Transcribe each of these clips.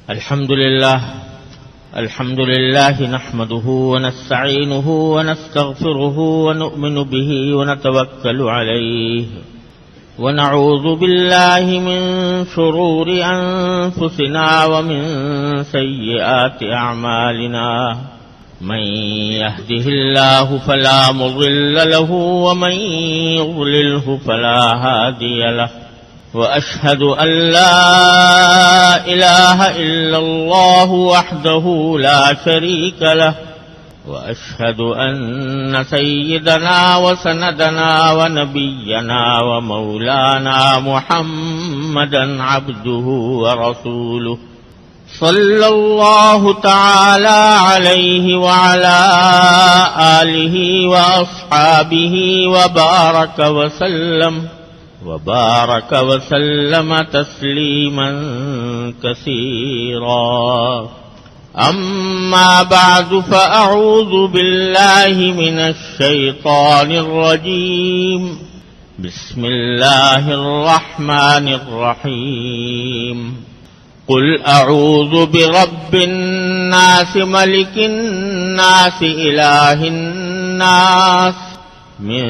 الحمد لله نحمده ونستعينه ونستغفره ونؤمن به ونتوكل عليه ونعوذ بالله من شرور أنفسنا ومن سيئات أعمالنا من يهده الله فلا مضل له ومن يضلله فلا هادي له وأشهد أن لا إله إلا الله وحده لا شريك له وأشهد أن سيدنا وسندنا ونبينا ومولانا محمدا عبده ورسوله صلى الله تعالى عليه وعلى آله وأصحابه وبارك وسلم تسليما كثيرا. أما بعد فأعوذ بالله من الشيطان الرجيم. بسم الله الرحمن الرحيم. قل أعوذ برب الناس ملك الناس إله الناس من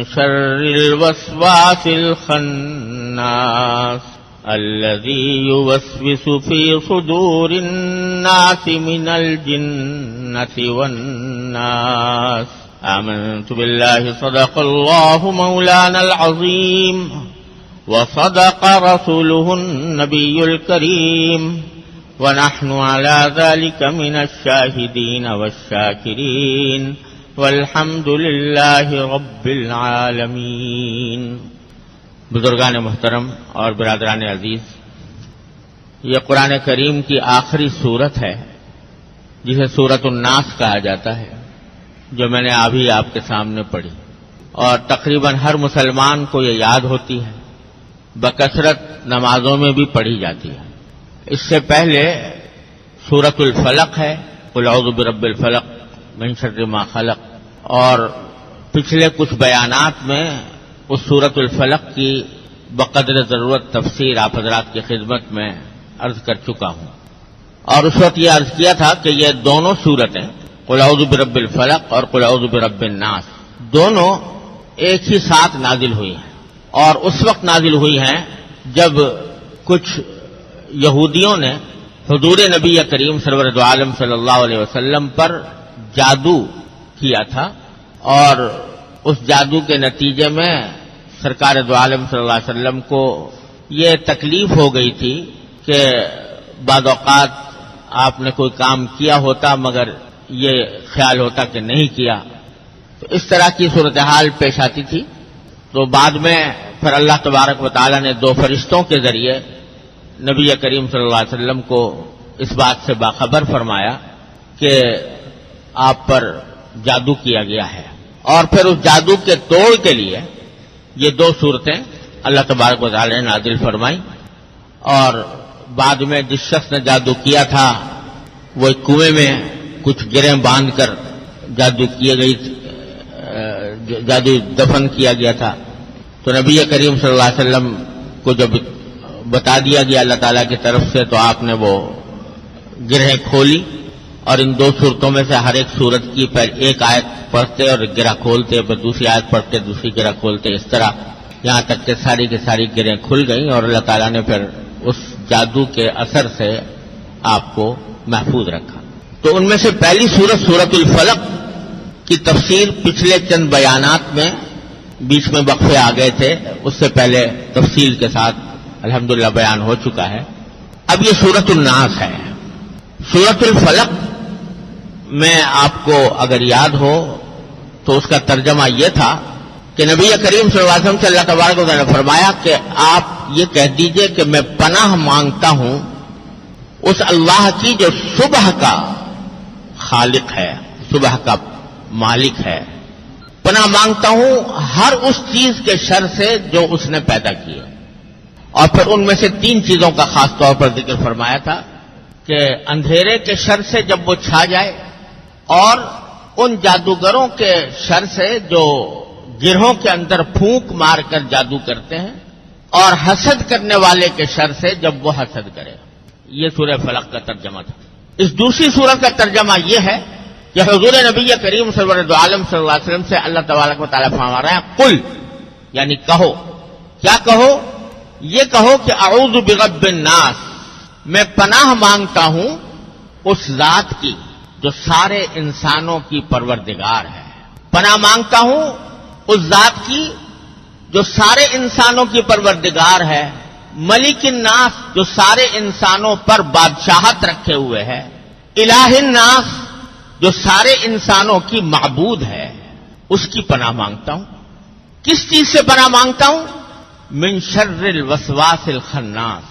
شر الوسواس الخناس الذي يوسوس في صدور الناس من الجنة والناس. آمنت بالله صدق الله مولانا العظيم وصدق رسوله النبي الكريم ونحن على ذلك من الشاهدين والشاكرين والحمد للہ رب العالمین. بزرگان محترم اور برادران عزیز، یہ قرآن کریم کی آخری سورت ہے جسے سورۃ الناس کہا جاتا ہے، جو میں نے ابھی آپ کے سامنے پڑھی، اور تقریباً ہر مسلمان کو یہ یاد ہوتی ہے، بکثرت نمازوں میں بھی پڑھی جاتی ہے. اس سے پہلے سورۃ الفلق ہے، قل اعوذ برب الفلق من شر ما خلق، اور پچھلے کچھ بیانات میں اس سورۃ الفلق کی بقدر ضرورت تفسیر آپ حضرات کی خدمت میں عرض کر چکا ہوں. اور اس وقت یہ عرض کیا تھا کہ یہ دونوں سورتیں، قل اعوذ برب الفلق اور قل اعوذ برب الناس، دونوں ایک ہی ساتھ نازل ہوئی ہیں، اور اس وقت نازل ہوئی ہیں جب کچھ یہودیوں نے حضور نبی کریم سرور دو عالم صلی اللہ علیہ وسلم پر جادو کیا تھا، اور اس جادو کے نتیجے میں سرکار دو عالم صلی اللہ علیہ وسلم کو یہ تکلیف ہو گئی تھی کہ بعض اوقات آپ نے کوئی کام کیا ہوتا مگر یہ خیال ہوتا کہ نہیں کیا، تو اس طرح کی صورتحال پیش آتی تھی. تو بعد میں پھر اللہ تبارک و تعالی نے دو فرشتوں کے ذریعے نبی کریم صلی اللہ علیہ وسلم کو اس بات سے باخبر فرمایا کہ آپ پر جادو کیا گیا ہے، اور پھر اس جادو کے توڑ کے لیے یہ دو صورتیں اللہ تبارک و تعالی نے نازل فرمائی. اور بعد میں جس شخص نے جادو کیا تھا وہ ایک کنویں میں کچھ گرہیں باندھ کر جادو دفن کیا گیا تھا. تو نبی کریم صلی اللہ علیہ وسلم کو جب بتا دیا گیا اللہ تعالیٰ کی طرف سے، تو آپ نے وہ گرہیں کھولی، اور ان دو صورتوں میں سے ہر ایک صورت کی پہلے ایک آیت پڑھتے اور گرہ کھولتے، پھر دوسری آیت پڑھتے دوسری گرہ کھولتے، اس طرح یہاں تک کہ ساری کی ساری گرہیں کھل گئیں، اور اللہ تعالیٰ نے پھر اس جادو کے اثر سے آپ کو محفوظ رکھا. تو ان میں سے پہلی صورت سورۃ الفلق کی تفسیر پچھلے چند بیانات میں بیچ میں وقفے آ گئے تھے، اس سے پہلے تفصیل کے ساتھ الحمدللہ بیان ہو چکا ہے. اب یہ سورۃ الناس ہے. سورۃ الفلق میں آپ کو اگر یاد ہو تو اس کا ترجمہ یہ تھا کہ نبی کریم صلی اللہ علیہ وسلم سے اللہ تبارک و تعالی نے فرمایا کہ آپ یہ کہہ دیجئے کہ میں پناہ مانگتا ہوں اس اللہ کی جو صبح کا خالق ہے، صبح کا مالک ہے. پناہ مانگتا ہوں ہر اس چیز کے شر سے جو اس نے پیدا کی ہے. اور پھر ان میں سے تین چیزوں کا خاص طور پر ذکر فرمایا تھا کہ اندھیرے کے شر سے جب وہ چھا جائے، اور ان جادوگروں کے شر سے جو گرہوں کے اندر پھونک مار کر جادو کرتے ہیں، اور حسد کرنے والے کے شر سے جب وہ حسد کرے. یہ سورہ فلق کا ترجمہ تھا. اس دوسری سورت کا ترجمہ یہ ہے کہ حضور نبی کریم سرورد عالم صلی اللہ علیہ وسلم سے اللہ تبارک و تعالیٰ فرما رہے ہیں قل، یعنی کہو. کیا کہو؟ یہ کہو کہ اعوذ برب الناس، میں پناہ مانگتا ہوں اس ذات کی جو سارے انسانوں کی پروردگار ہے. پناہ مانگتا ہوں اس ذات کی جو سارے انسانوں کی پروردگار ہے. ملک الناس، جو سارے انسانوں پر بادشاہت رکھے ہوئے ہے. الہ الناس، جو سارے انسانوں کی معبود ہے، اس کی پناہ مانگتا ہوں. کس چیز سے پناہ مانگتا ہوں؟ من شر الوسواس الخناس،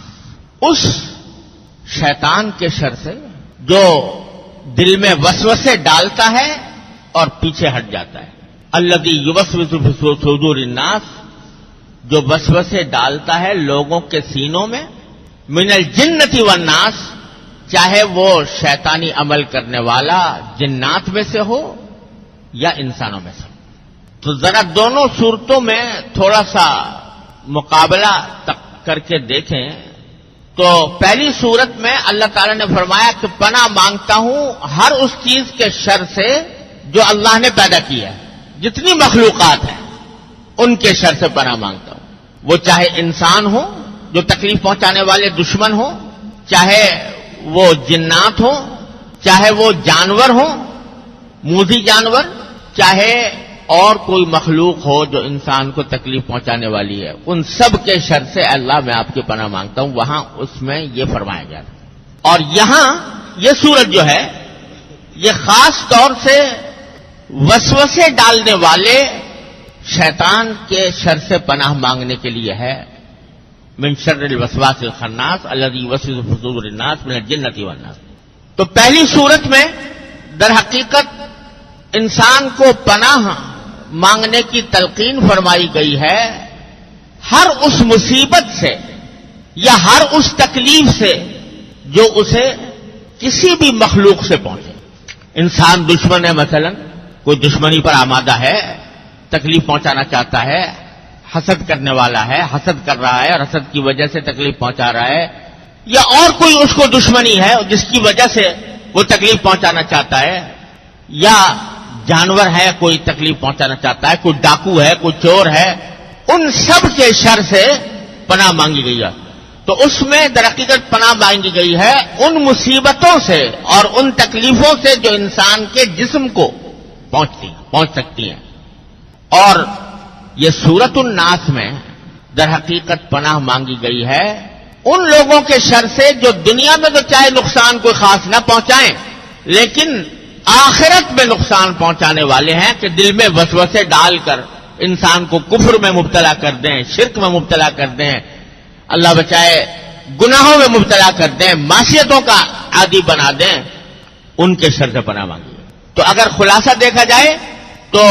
اس شیطان کے شر سے جو دل میں وسوسے ڈالتا ہے اور پیچھے ہٹ جاتا ہے. الذی یوسوس فی صدور الناس، جو وسوسے ڈالتا ہے لوگوں کے سینوں میں. من الجنۃ والناس، چاہے وہ شیطانی عمل کرنے والا جنات میں سے ہو یا انسانوں میں سے ہو. تو ذرا دونوں صورتوں میں تھوڑا سا مقابلہ کر کے دیکھیں تو پہلی صورت میں اللہ تعالیٰ نے فرمایا کہ پناہ مانگتا ہوں ہر اس چیز کے شر سے جو اللہ نے پیدا کیا ہے. جتنی مخلوقات ہیں ان کے شر سے پناہ مانگتا ہوں. وہ چاہے انسان ہو جو تکلیف پہنچانے والے دشمن ہو، چاہے وہ جنات ہو، چاہے وہ جانور ہو موذی جانور، چاہے اور کوئی مخلوق ہو جو انسان کو تکلیف پہنچانے والی ہے، ان سب کے شر سے اللہ میں آپ کی پناہ مانگتا ہوں. وہاں اس میں یہ فرمایا گیا تھا. اور یہاں یہ سورت جو ہے یہ خاص طور سے وسوسے ڈالنے والے شیطان کے شر سے پناہ مانگنے کے لیے ہے. من شر الوسواس الخناس الذی یوسوس فی صدور الناس من الجنۃ والناس. تو پہلی صورت میں در حقیقت انسان کو پناہ مانگنے کی تلقین فرمائی گئی ہے ہر اس مصیبت سے یا ہر اس تکلیف سے جو اسے کسی بھی مخلوق سے پہنچے. انسان دشمن ہے، مثلا کوئی دشمنی پر آمادہ ہے، تکلیف پہنچانا چاہتا ہے، حسد کرنے والا ہے، حسد کر رہا ہے اور حسد کی وجہ سے تکلیف پہنچا رہا ہے، یا اور کوئی اس کو دشمنی ہے جس کی وجہ سے وہ تکلیف پہنچانا چاہتا ہے، یا جانور ہے کوئی تکلیف پہنچانا چاہتا ہے، کوئی ڈاکو ہے، کوئی چور ہے، ان سب کے شر سے پناہ مانگی گئی ہے. تو اس میں در حقیقت پناہ مانگی گئی ہے ان مصیبتوں سے اور ان تکلیفوں سے جو انسان کے جسم کو پہنچ سکتی ہیں. اور یہ سورۃ الناس میں در حقیقت پناہ مانگی گئی ہے ان لوگوں کے شر سے جو دنیا میں تو چاہے نقصان کوئی خاص نہ پہنچائیں لیکن آخرت میں نقصان پہنچانے والے ہیں، کہ دل میں وسوسے ڈال کر انسان کو کفر میں مبتلا کر دیں، شرک میں مبتلا کر دیں، اللہ بچائے گناہوں میں مبتلا کر دیں، معصیتوں کا عادی بنا دیں. ان کے شر سے پناہ مانگی. تو اگر خلاصہ دیکھا جائے تو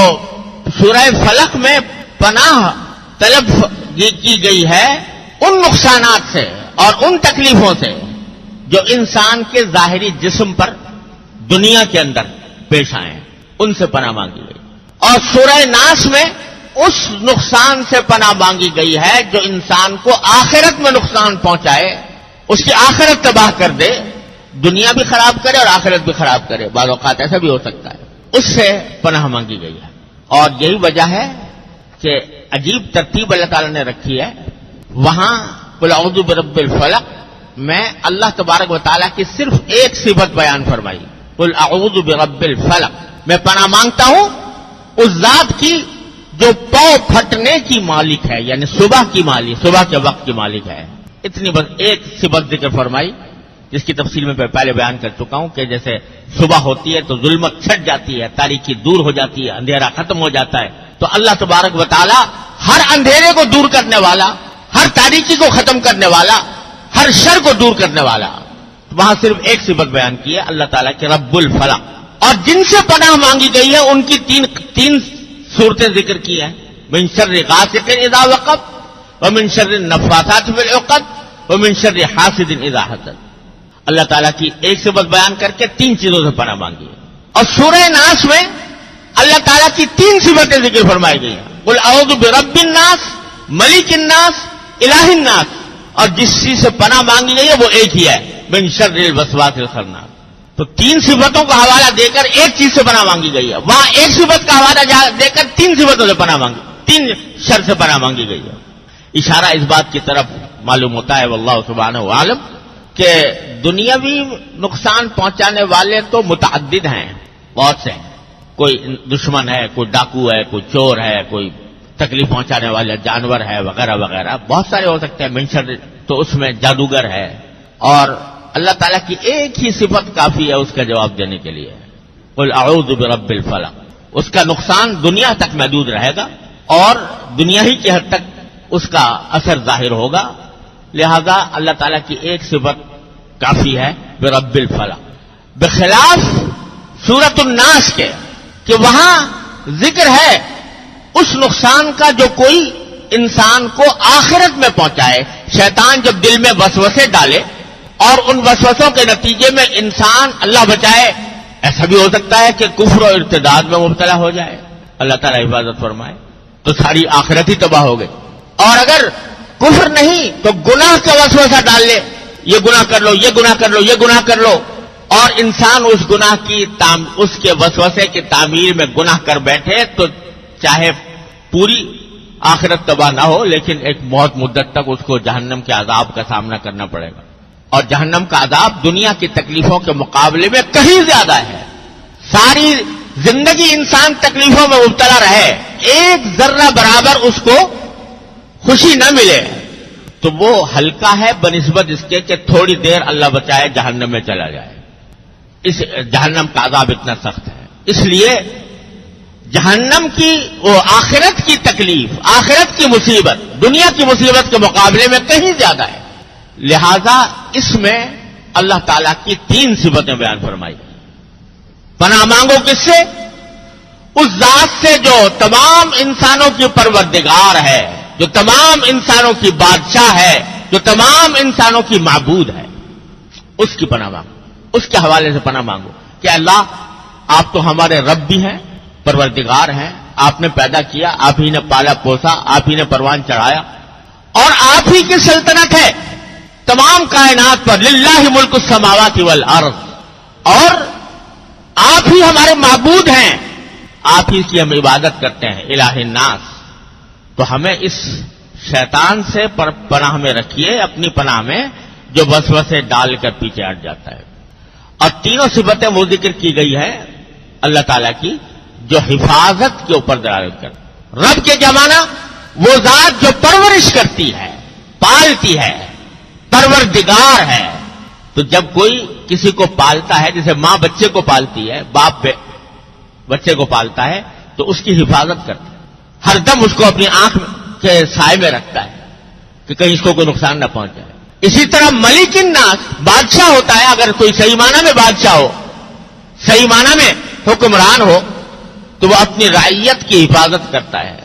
سورہ فلق میں پناہ طلب کی گئی ہے ان نقصانات سے اور ان تکلیفوں سے جو انسان کے ظاہری جسم پر دنیا کے اندر پیش آئے ہیں، ان سے پناہ مانگی گئی. اور سورہ ناس میں اس نقصان سے پناہ مانگی گئی ہے جو انسان کو آخرت میں نقصان پہنچائے، اس کی آخرت تباہ کر دے، دنیا بھی خراب کرے اور آخرت بھی خراب کرے. بعض اوقات ایسا بھی ہو سکتا ہے. اس سے پناہ مانگی گئی ہے. اور یہی وجہ ہے کہ عجیب ترتیب اللہ تعالیٰ نے رکھی ہے. وہاں قل اعوذ برب الفلق میں اللہ تبارک و تعالیٰ کی صرف ایک صفت بیان فرمائی، قل اعوذ برب الفلق، میں پناہ مانگتا ہوں اس ذات کی جو پاؤں پھٹنے کی مالک ہے، یعنی صبح کی مالک، صبح کے وقت کی مالک ہے. اتنی بس ایک صفت ذکر فرمائی جس کی تفصیل میں پہلے بیان کر چکا ہوں کہ جیسے صبح ہوتی ہے تو ظلمت چھٹ جاتی ہے، تاریکی دور ہو جاتی ہے، اندھیرا ختم ہو جاتا ہے. تو اللہ تبارک و تعالی ہر اندھیرے کو دور کرنے والا، ہر تاریکی کو ختم کرنے والا، ہر شر کو دور کرنے والا. وہاں صرف ایک صفت بیان کی ہے اللہ تعالیٰ کے رب الفلق. اور جن سے پناہ مانگی گئی ہے ان کی تین صورتیں ذکر کی ہیں، من شر غاسق اذا وقب ومن شر النفاثات فی العقد ومن شر حاسد اذا حسد. اللہ تعالیٰ کی ایک صفت بیان کر کے تین چیزوں سے پناہ مانگی ہے. اور سورہ ناس میں اللہ تعالیٰ کی تین صفتیں ذکر فرمائی گئی ہیں، قل اعوذ برب الناس، ملک الناس، الہ الناس. اور جس چیز سے پناہ مانگی گئی ہے وہ ایک ہی ہے، من شر الوسواس الخناس. تو تین صفتوں کا حوالہ دے کر ایک چیز سے پناہ مانگی گئی ہے، وہاں ایک صفت کا حوالہ دے کر تین صفتوں سے پناہ مانگی، تین شر سے پناہ مانگی گئی ہے. اشارہ اس بات کی طرف معلوم ہوتا ہے واللہ سبحانہ وعالم کہ دنیاوی نقصان پہنچانے والے تو متعدد ہیں، بہت سے ہیں. کوئی دشمن ہے، کوئی ڈاکو ہے، کوئی چور ہے، کوئی تکلیف پہنچانے والا جانور ہے وغیرہ وغیرہ، بہت سارے ہو سکتے ہیں. منشر تو اس میں جادوگر ہے. اور اللہ تعالیٰ کی ایک ہی صفت کافی ہے اس کا جواب دینے کے لیے، قل اعوذ برب الفلق. اس کا نقصان دنیا تک محدود رہے گا اور دنیا ہی کی حد تک اس کا اثر ظاہر ہوگا. لہذا اللہ تعالیٰ کی ایک صفت کافی ہے برب الفلق، بخلاف سورۃ الناس کے کہ وہاں ذکر ہے اس نقصان کا جو کوئی انسان کو آخرت میں پہنچائے. شیطان جب دل میں وسوسے ڈالے اور ان وسوسوں کے نتیجے میں انسان اللہ بچائے، ایسا بھی ہو سکتا ہے کہ کفر و ارتداد میں مبتلا ہو جائے، اللہ تعالیٰ حفاظت فرمائے، تو ساری آخرت ہی تباہ ہو گئی. اور اگر کفر نہیں تو گناہ کا وسوسہ ڈال لے، یہ گناہ کر لو، یہ گناہ کر لو، یہ گناہ کر لو، اور انسان اس گناہ کی اس کے وسوسے کی تعمیر میں گناہ کر بیٹھے، تو چاہے پوری آخرت تباہ نہ ہو لیکن ایک بہت مدت تک اس کو جہنم کے عذاب کا سامنا کرنا پڑے گا. اور جہنم کا عذاب دنیا کی تکلیفوں کے مقابلے میں کہیں زیادہ ہے. ساری زندگی انسان تکلیفوں میں مبتلا رہے، ایک ذرہ برابر اس کو خوشی نہ ملے تو وہ ہلکا ہے بنسبت اس کے کہ تھوڑی دیر اللہ بچائے جہنم میں چلا جائے. اس جہنم کا عذاب اتنا سخت ہے. اس لیے جہنم کی وہ آخرت کی تکلیف، آخرت کی مصیبت دنیا کی مصیبت کے مقابلے میں کہیں زیادہ ہے. لہذا اس میں اللہ تعالیٰ کی تین صفتیں بیان فرمائی. پناہ مانگو کس سے؟ اس ذات سے جو تمام انسانوں کی پروردگار ہے، جو تمام انسانوں کی بادشاہ ہے، جو تمام انسانوں کی معبود ہے، اس کی پناہ مانگو، اس کے حوالے سے پناہ مانگو کہ اللہ آپ تو ہمارے رب بھی ہیں، پروردگار ہیں، آپ نے پیدا کیا، آپ ہی نے پالا پوسا، آپ ہی نے پروان چڑھایا، اور آپ ہی کی سلطنت ہے تمام کائنات پر. للہ ملک السماوات والارض، اور آپ ہی ہمارے معبود ہیں، آپ ہی کی ہم عبادت کرتے ہیں، الہ الناس. تو ہمیں اس شیطان سے پناہ میں رکھیے، اپنی پناہ میں جو وسوسے ڈال کر پیچھے ہٹ جاتا ہے. اور تینوں صفتیں وہ ذکر کی گئی ہے اللہ تعالیٰ کی جو حفاظت کے اوپر دلالت کرتی. رب کے جمانا وہ ذات جو پرورش کرتی ہے، پالتی ہے، پروردگار ہے. تو جب کوئی کسی کو پالتا ہے، جیسے ماں بچے کو پالتی ہے، باپ بچے کو پالتا ہے، تو اس کی حفاظت کرتا ہے، ہر دم اس کو اپنی آنکھ کے سائے میں رکھتا ہے کہ کہیں اس کو کوئی نقصان نہ پہنچ جائے. اسی طرح ملک الناس بادشاہ ہوتا ہے، اگر کوئی صحیح معنی میں بادشاہ ہو، صحیح معنی میں حکمران ہو، تو وہ اپنی رعیت کی حفاظت کرتا ہے،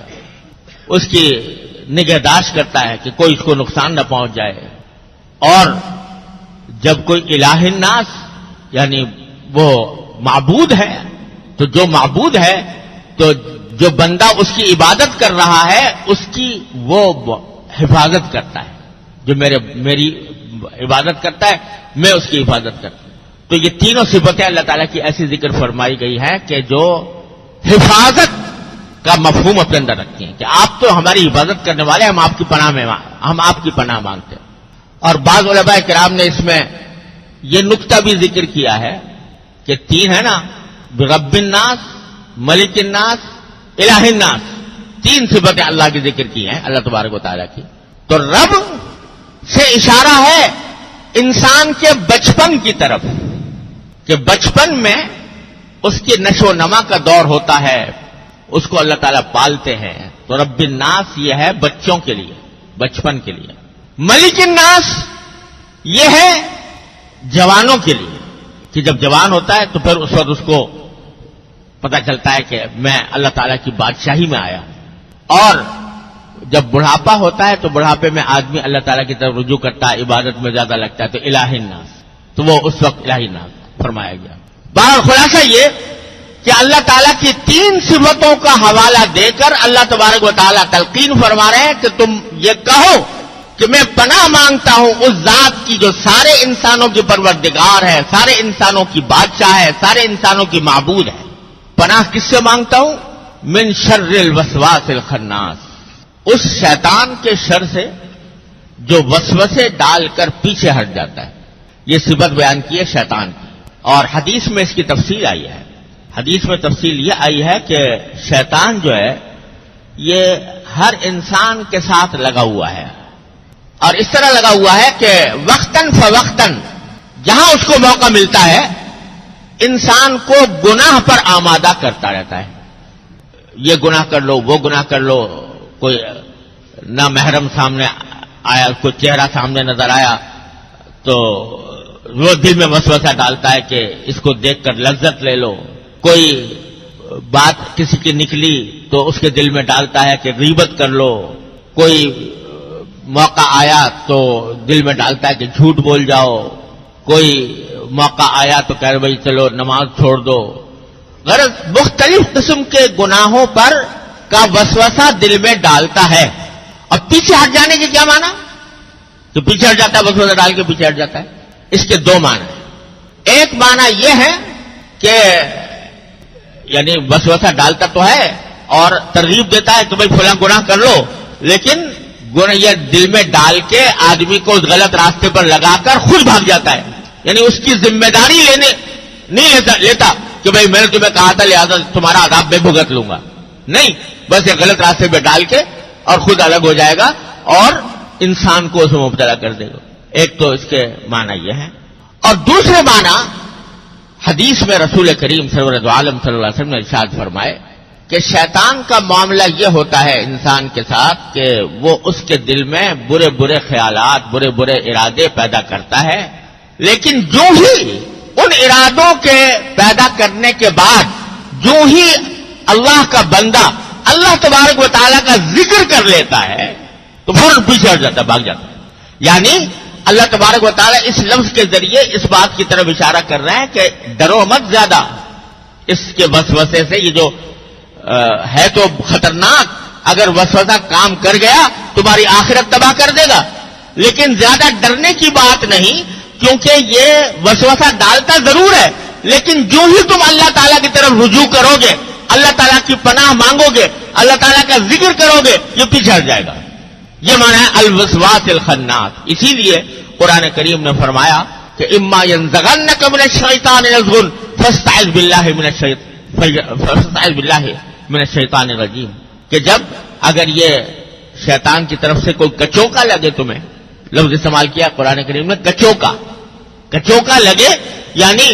اس کی نگہداشت کرتا ہے کہ کوئی اس کو نقصان نہ پہنچ جائے. اور جب کوئی الہ الناس یعنی وہ معبود ہے، تو جو معبود ہے تو جو بندہ اس کی عبادت کر رہا ہے اس کی وہ حفاظت کرتا ہے. جو میری عبادت کرتا ہے میں اس کی حفاظت کرتا ہوں. تو یہ تینوں صفتیں اللہ تعالیٰ کی ایسی ذکر فرمائی گئی ہیں کہ جو حفاظت کا مفہوم اپنے اندر رکھتی ہیں کہ آپ تو ہماری حفاظت کرنے والے، ہم آپ کی پناہ میں، ہم آپ کی پناہ مانگتے ہیں. اور بعض علماء کرام نے اس میں یہ نقطہ بھی ذکر کیا ہے کہ تین ہے نا، رب الناس، ملک الناس، الہ الناس، تین صفتیں اللہ کی ذکر کی ہیں اللہ تبارک و تعالیٰ کی. تو رب سے اشارہ ہے انسان کے بچپن کی طرف کہ بچپن میں اس کی نشو و نما کا دور ہوتا ہے، اس کو اللہ تعالیٰ پالتے ہیں. تو رب الناس یہ ہے بچوں کے لیے، بچپن کے لیے. ملک الناس یہ ہے جوانوں کے لیے کہ جب جوان ہوتا ہے تو پھر اس وقت اس کو پتہ چلتا ہے کہ میں اللہ تعالیٰ کی بادشاہی میں آیا. اور جب بڑھاپا ہوتا ہے تو بڑھاپے میں آدمی اللہ تعالیٰ کی طرف رجوع کرتا ہے، عبادت میں زیادہ لگتا ہے، تو الہ الناس، تو وہ اس وقت الہ الناس فرمایا گیا. بہرحال خلاصہ یہ کہ اللہ تعالیٰ کی تین صفتوں کا حوالہ دے کر اللہ تبارک و تعالیٰ تلقین فرما رہے ہیں کہ تم یہ کہو کہ میں پناہ مانگتا ہوں اس ذات کی جو سارے انسانوں کی پروردگار ہے، سارے انسانوں کی بادشاہ ہے، سارے انسانوں کی معبود ہے۔ پناہ کس سے مانگتا ہوں؟ من شر الوسواس الخناس، اس شیطان کے شر سے جو وسوسے ڈال کر پیچھے ہٹ جاتا ہے۔ یہ صفت بیان کی ہے شیطان کی، اور حدیث میں اس کی تفصیل آئی ہے۔ حدیث میں تفصیل یہ آئی ہے کہ شیطان جو ہے یہ ہر انسان کے ساتھ لگا ہوا ہے، اور اس طرح لگا ہوا ہے کہ وقتاً فوقتاً جہاں اس کو موقع ملتا ہے انسان کو گناہ پر آمادہ کرتا رہتا ہے۔ یہ گناہ کر لو، وہ گناہ کر لو، کوئی نہ محرم سامنے آیا، کوئی چہرہ سامنے نظر آیا تو وہ دل میں وسوسہ ڈالتا ہے کہ اس کو دیکھ کر لذت لے لو، کوئی بات کسی کی نکلی تو اس کے دل میں ڈالتا ہے کہ غیبت کر لو، کوئی موقع آیا تو دل میں ڈالتا ہے کہ جھوٹ بول جاؤ، کوئی موقع آیا تو کہہ رہے بھائی چلو نماز چھوڑ دو۔ غرض مختلف قسم کے گناہوں پر کا وسوسہ دل میں ڈالتا ہے۔ اور پیچھے ہٹ جانے کے کیا معنی؟ تو پیچھے ہٹ جاتا ہے، وسوسہ ڈال کے پیچھے ہٹ جاتا ہے۔ اس کے دو معنی ہیں۔ ایک معنی یہ ہے کہ یعنی وسوسہ ڈالتا تو ہے اور ترغیب دیتا ہے کہ بھائی فلاں گناہ کر لو، لیکن گناہ یہ دل میں ڈال کے آدمی کو اس غلط راستے پر لگا کر خود بھاگ جاتا ہے، یعنی اس کی ذمہ داری نہیں لیتا کہ بھائی میں نے تمہیں کہا تھا لہذا تمہارا عذاب میں بھگت لوں گا، نہیں، بس یہ غلط راستے پہ ڈال کے اور خود الگ ہو جائے گا اور انسان کو اس میں مبتلا کر دے گا۔ ایک تو اس کے معنی یہ ہے، اور دوسرے معنی حدیث میں رسول کریم سرور دو عالم صلی اللہ علیہ وسلم نے ارشاد فرمائے کہ شیطان کا معاملہ یہ ہوتا ہے انسان کے ساتھ کہ وہ اس کے دل میں برے برے خیالات، برے برے ارادے پیدا کرتا ہے، لیکن جو ہی ان ارادوں کے پیدا کرنے کے بعد جو ہی اللہ کا بندہ اللہ تبارک و تعالیٰ کا ذکر کر لیتا ہے تو فوراً پیچھے ہٹ جاتا ہے، بھاگ جاتا ہے۔ یعنی اللہ تبارک و تعالیٰ اس لفظ کے ذریعے اس بات کی طرف اشارہ کر رہے ہیں کہ ڈرو مت زیادہ اس کے وسوسے سے، یہ جو ہے تو خطرناک، اگر وسوسہ کام کر گیا تمہاری آخرت تباہ کر دے گا، لیکن زیادہ ڈرنے کی بات نہیں، کیونکہ یہ وسوسہ ڈالتا ضرور ہے، لیکن جو ہی تم اللہ تعالیٰ کی طرف رجوع کرو گے، اللہ تعالیٰ کی پناہ مانگو گے، اللہ تعالیٰ کا ذکر کرو گے، یہ پیچھے ہٹ جائے گا۔ یہ معنی ہے الوسواس الخناس۔ اسی لیے قرآن کریم نے فرمایا کہ اما ينزغنك من الشیطان نزغ فاستعذ باللہ من الشیطان الرجیم، کہ جب اگر یہ شیطان کی طرف سے کوئی کچوکا لگے، تمہیں لفظ استعمال کیا قرآن کریم نے کچوکا لگے، یعنی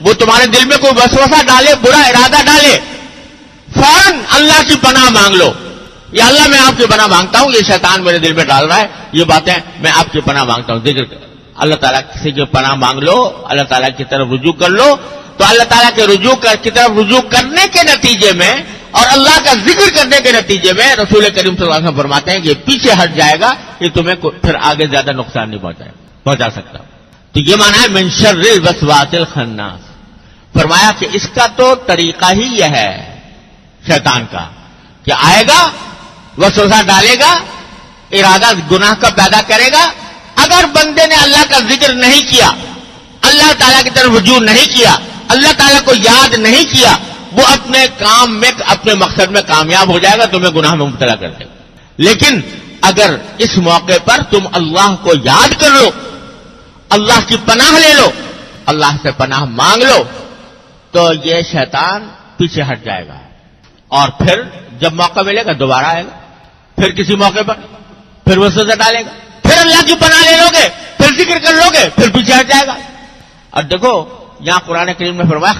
وہ تمہارے دل میں کوئی وسوسہ ڈالے، برا ارادہ ڈالے، فوراً اللہ کی پناہ مانگ لو، یا اللہ میں آپ کی پناہ مانگتا ہوں، یہ شیطان میرے دل میں ڈال رہا ہے یہ باتیں، میں آپ کی پناہ مانگتا ہوں، ذکر اللہ تعالیٰ کسی کی پناہ مانگ لو، اللہ تعالیٰ کی طرف رجوع کر لو، تو اللہ تعالیٰ کے کی طرف رجوع کرنے کے نتیجے میں اور اللہ کا ذکر کرنے کے نتیجے میں رسول کریم صلی اللہ علیہ وسلم فرماتے ہیں کہ پیچھے ہٹ جائے گا، یہ تمہیں پھر آگے زیادہ نقصان نہیں پہنچا سکتا۔ تو یہ معنی ہے من شر الوسواس الخناس۔ فرمایا کہ اس کا تو طریقہ ہی یہ ہے شیطان کا کہ آئے گا، وسوسہ ڈالے گا، ارادہ گناہ کا پیدا کرے گا، اگر بندے نے اللہ کا ذکر نہیں کیا، اللہ تعالیٰ کی طرف رجوع نہیں کیا، اللہ تعالیٰ کو یاد نہیں کیا، وہ اپنے کام میں اپنے مقصد میں کامیاب ہو جائے گا، تمہیں گناہ میں مبتلا کر دے گا۔ لیکن اگر اس موقع پر تم اللہ کو یاد کر لو، اللہ کی پناہ لے لو، اللہ سے پناہ مانگ لو، تو یہ شیطان پیچھے ہٹ جائے گا، اور پھر جب موقع ملے گا دوبارہ آئے گا، پھر کسی موقع پر پھر وسوسہ ڈالے گا، پھر اللہ کی پناہ لے لو گے، پھر ذکر کر لو گے، پھر پیچھے ہٹ جائے گا۔ اور دیکھو یہاں قرآن کریم نے فرمایا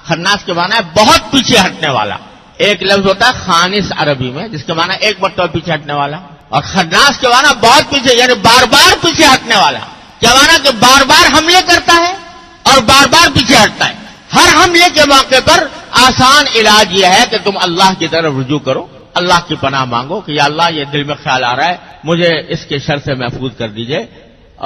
خناس کے معنی ہے بہت پیچھے ہٹنے والا۔ ایک لفظ ہوتا ہے خانس عربی میں، جس کے معنی ایک مرتبہ پیچھے ہٹنے والا، اور خناس کے معنی بہت پیچھے، یعنی بار بار پیچھے ہٹنے والا۔ کیا معنی کہ بار بار حملے کرتا ہے اور بار بار پیچھے ہٹتا ہے۔ ہر حملے کے موقع پر آسان علاج یہ ہے کہ تم اللہ کی طرف رجوع کرو، اللہ کی پناہ مانگو کہ یا اللہ یہ دل میں خیال آ رہا ہے، مجھے اس کے شر سے محفوظ کر دیجئے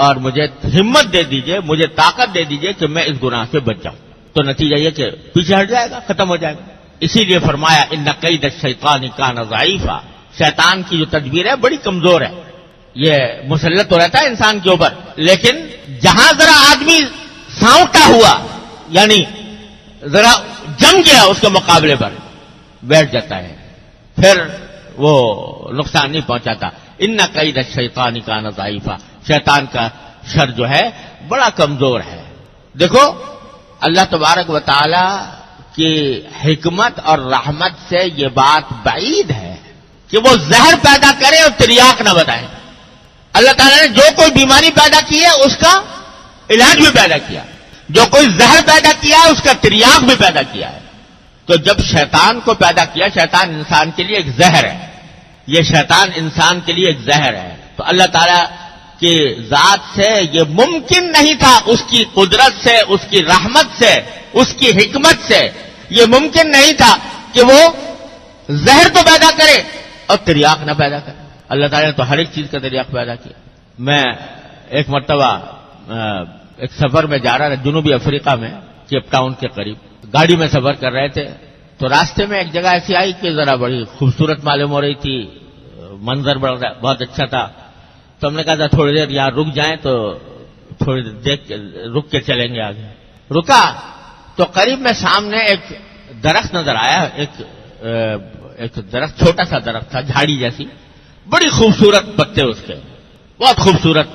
اور مجھے ہمت دے دیجئے، مجھے طاقت دے دیجئے کہ میں اس گناہ سے بچ جاؤں۔ تو نتیجہ یہ کہ پیچھے ہٹ جائے گا، ختم ہو جائے گا۔ اسی لیے فرمایا ان کید الشیطان کان ضعیفا، شیطان کی جو تدبیر ہے بڑی کمزور ہے، یہ مسلط تو رہتا ہے انسان کے اوپر، لیکن جہاں ذرا آدمی ساؤٹا ہوا، یعنی ذرا جم گیا اس کے مقابلے پر، بیٹھ جاتا ہے، پھر وہ نقصان نہیں پہنچاتا۔ ان کید الشیطان کان ضعیفا، شیطان کا شر جو ہے بڑا کمزور ہے۔ دیکھو اللہ تبارک و تعالی کی حکمت اور رحمت سے یہ بات بعید ہے کہ وہ زہر پیدا کرے اور تریاق نہ بتائے۔ اللہ تعالیٰ نے جو کوئی بیماری پیدا کی ہے اس کا علاج بھی پیدا کیا، جو کوئی زہر پیدا کیا ہے اس کا تریاق بھی پیدا کیا ہے۔ تو جب شیطان کو پیدا کیا، شیطان انسان کے لیے ایک زہر ہے، یہ شیطان انسان کے لیے ایک زہر ہے، تو اللہ تعالیٰ کی ذات سے یہ ممکن نہیں تھا، اس کی قدرت سے، اس کی رحمت سے، اس کی حکمت سے یہ ممکن نہیں تھا کہ وہ زہر تو پیدا کرے اور تریاق نہ پیدا کرے۔ اللہ تعالیٰ نے تو ہر ایک چیز کا تریاق پیدا کیا۔ میں ایک مرتبہ ایک سفر میں جا رہا تھا جنوبی افریقہ میں، کیپ ٹاؤن کے قریب، گاڑی میں سفر کر رہے تھے، تو راستے میں ایک جگہ ایسی آئی کہ ذرا بڑی خوبصورت معلوم ہو رہی تھی، منظر بہت اچھا تھا، تو ہم نے کہا تھا تھوڑی دیر یہاں رک جائیں تو تھوڑی دیر رک کے چلیں گے آگے۔ رکا تو قریب میں سامنے ایک درخت نظر آیا، ایک درخت، چھوٹا سا درخت تھا، جھاڑی جیسی، بڑی خوبصورت پتے اس کے، بہت خوبصورت،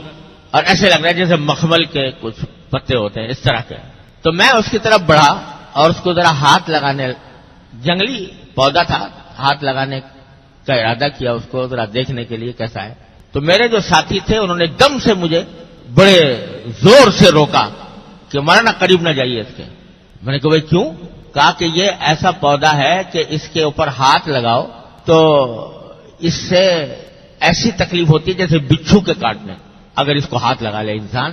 اور ایسے لگ رہا ہے جیسے مخمل کے کچھ پتے ہوتے ہیں اس طرح کے۔ تو میں اس کی طرف بڑھا اور اس کو ذرا ہاتھ لگانے، جنگلی پودا تھا، ہاتھ لگانے کا ارادہ کیا، اس کو ذرا دیکھنے کے لیے کیسا ہے۔ تو میرے جو ساتھی تھے انہوں نے ایک دم سے مجھے بڑے زور سے روکا کہ مولانا قریب نہ جائیے اس کے۔ میں نے کہا بھائی کیوں؟ کہا کہ یہ ایسا پودا ہے کہ اس کے اوپر ہاتھ لگاؤ تو اس سے ایسی تکلیف ہوتی ہے جیسے بچھو کے کاٹنے، اگر اس کو ہاتھ لگا لے انسان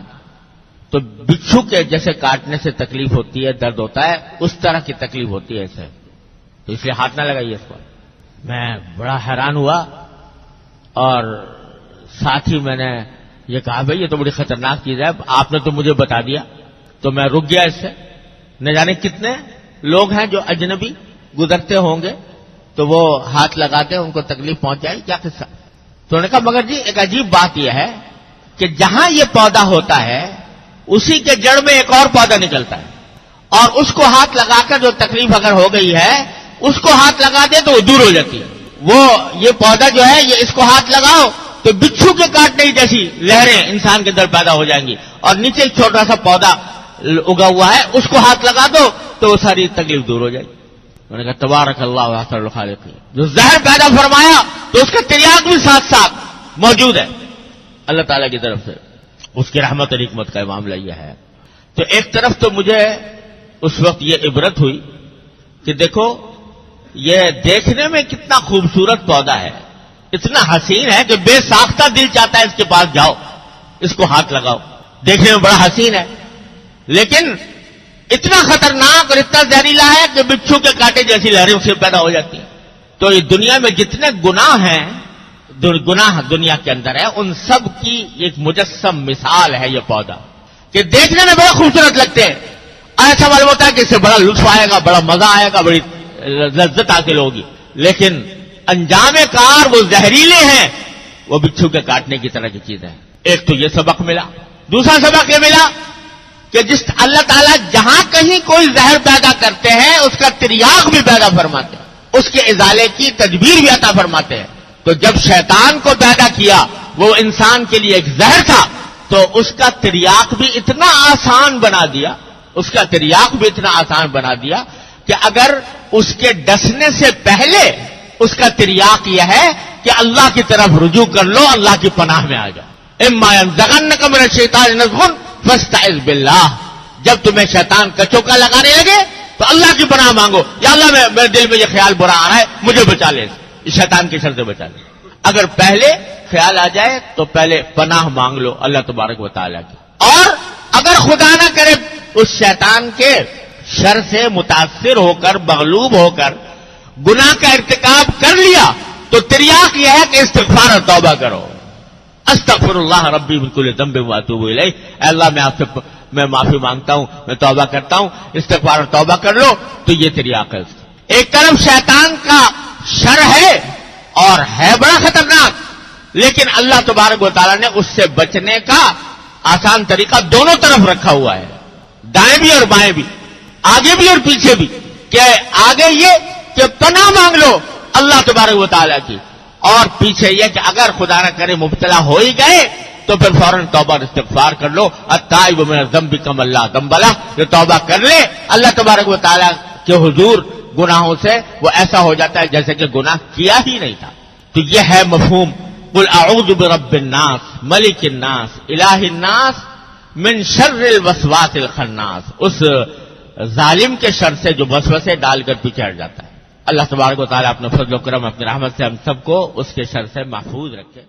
تو بچھو کے جیسے کاٹنے سے تکلیف ہوتی ہے، درد ہوتا ہے، اس طرح کی تکلیف ہوتی ہے اسے، تو اس لیے ہاتھ نہ لگائیے اس پر۔ میں بڑا حیران ہوا اور ساتھ ہی میں نے یہ کہا بھائی یہ تو بڑی خطرناک چیز ہے، آپ نے تو مجھے بتا دیا، تو میں رک گیا اس سے۔ نہ جانے کتنے لوگ ہیں جو اجنبی گزرتے ہوں گے تو وہ ہاتھ لگاتے ہیں، ان کو تکلیف پہنچائی، کیا قصہ؟ تو انہوں نے کہا مگر جی ایک عجیب بات یہ ہے کہ جہاں یہ پودا ہوتا ہے اسی کے جڑ میں ایک اور پودا نکلتا ہے، اور اس کو ہاتھ لگا کر جو تکلیف اگر ہو گئی ہے اس کو ہاتھ لگا دے تو وہ دور ہو جاتی ہے۔ وہ یہ پودا جو ہے یہ اس کو ہاتھ لگاؤ تو بچھو کے کاٹنے جیسی لہریں انسان کے اندر پیدا ہو جائیں گی، اور نیچے ایک چھوٹا سا پودا اگا ہوا ہے اس کو ہاتھ لگا دو تو وہ ساری تکلیف دور ہو جائے گی۔ میں نے کہا تبارک اللہ احسن الخالقین، جو زہر پیدا فرمایا تو اس کا تریاق بھی ساتھ ساتھ موجود ہے اللہ تعالیٰ کی طرف سے، اس کی رحمت اور حکمت کا معاملہ یہ ہے۔ تو ایک طرف تو مجھے اس وقت یہ عبرت ہوئی کہ دیکھو یہ دیکھنے میں کتنا خوبصورت پودا ہے، اتنا حسین ہے کہ بے ساختہ دل چاہتا ہے اس کے پاس جاؤ، اس کو ہاتھ لگاؤ، دیکھنے میں بڑا حسین ہے، لیکن اتنا خطرناک اور اتنا زہریلا ہے کہ بچھو کے کاٹے جیسی لہریں اس سے پیدا ہو جاتی ہیں۔ تو یہ دنیا میں جتنے گناہ ہیں، گناہ دنیا کے اندر ہے، ان سب کی ایک مجسم مثال ہے یہ پودا، کہ دیکھنے میں بڑا خوبصورت لگتے ہیں، ایسا معلوم ہوتا ہے کہ اس سے بڑا لطف آئے گا، بڑا مزہ آئے گا، بڑی لذت حاصل ہوگی، لیکن انجام کار وہ زہریلے ہیں، وہ بچھو کے کاٹنے کی طرح کی چیز ہے۔ ایک تو یہ سبق ملا، دوسرا سبق یہ ملا کہ جس اللہ تعالیٰ جہاں کہیں کوئی زہر پیدا کرتے ہیں اس کا تریاق بھی پیدا فرماتے ہیں، اس کے ازالے کی تدبیر بھی عطا فرماتے ہیں۔ تو جب شیطان کو پیدا کیا وہ انسان کے لیے ایک زہر تھا، تو اس کا تریاق بھی اتنا آسان بنا دیا، اس کا تریاق بھی اتنا آسان بنا دیا کہ اگر اس کے ڈسنے سے پہلے اس کا تریاق یہ ہے کہ اللہ کی طرف رجوع کر لو، اللہ کی پناہ میں آ جاؤ۔ اما ينزغنك من الشیطان نزغ فاستعذ باللہ، جب تمہیں شیطان کچوکا لگانے لگے تو اللہ کی پناہ مانگو، یا اللہ میرے دل میں یہ خیال برا آ رہا ہے، مجھے بچا لے، اس شیطان کے شر سے بچا لے۔ اگر پہلے خیال آ جائے تو پہلے پناہ مانگ لو اللہ تبارک و تعالیٰ کی، اور اگر خدا نہ کرے اس شیطان کے شر سے متاثر ہو کر، مغلوب ہو کر گناہ کا ارتکاب کر لیا تو تریاق یہ ہے کہ استغفار اور توبہ کرو۔ استغفر اللہ ربی من کل ذنب واتوب الیہ، اے اللہ میں آپ سے میں معافی مانگتا ہوں، میں توبہ کرتا ہوں، استغفار اور توبہ کر لو، تو یہ تریاق ہے۔ ایک طرف شیطان کا شر ہے اور ہے بڑا خطرناک، لیکن اللہ تبارک و تعالیٰ نے اس سے بچنے کا آسان طریقہ دونوں طرف رکھا ہوا ہے، دائیں بھی اور بائیں بھی، آگے بھی اور پیچھے بھی، کہ آگے یہ کہ پناہ مانگ لو اللہ تبارک و تعالیٰ کی، اور پیچھے یہ کہ اگر خدا نہ کرے مبتلا ہو ہی گئے تو پھر فوراً توبہ اور استغفار کر لو، التائب من الذنب کمن لا ذنب لہ، جو توبہ کر لے اللہ تبارک و تعالیٰ کے حضور گناہوں سے وہ ایسا ہو جاتا ہے جیسے کہ گناہ کیا ہی نہیں تھا۔ تو یہ ہے مفہوم قل اعوذ برب الناس ملک الناس الہ الناس من شر الوسواس الخناس، اس ظالم کے شر سے جو وسوسے ڈال کر پیچھے ہٹ جاتا ہے۔ اللہ تبارک و تعالیٰ اپنے فضل و کرم اپنی رحمت سے ہم سب کو اس کے شر سے محفوظ رکھے۔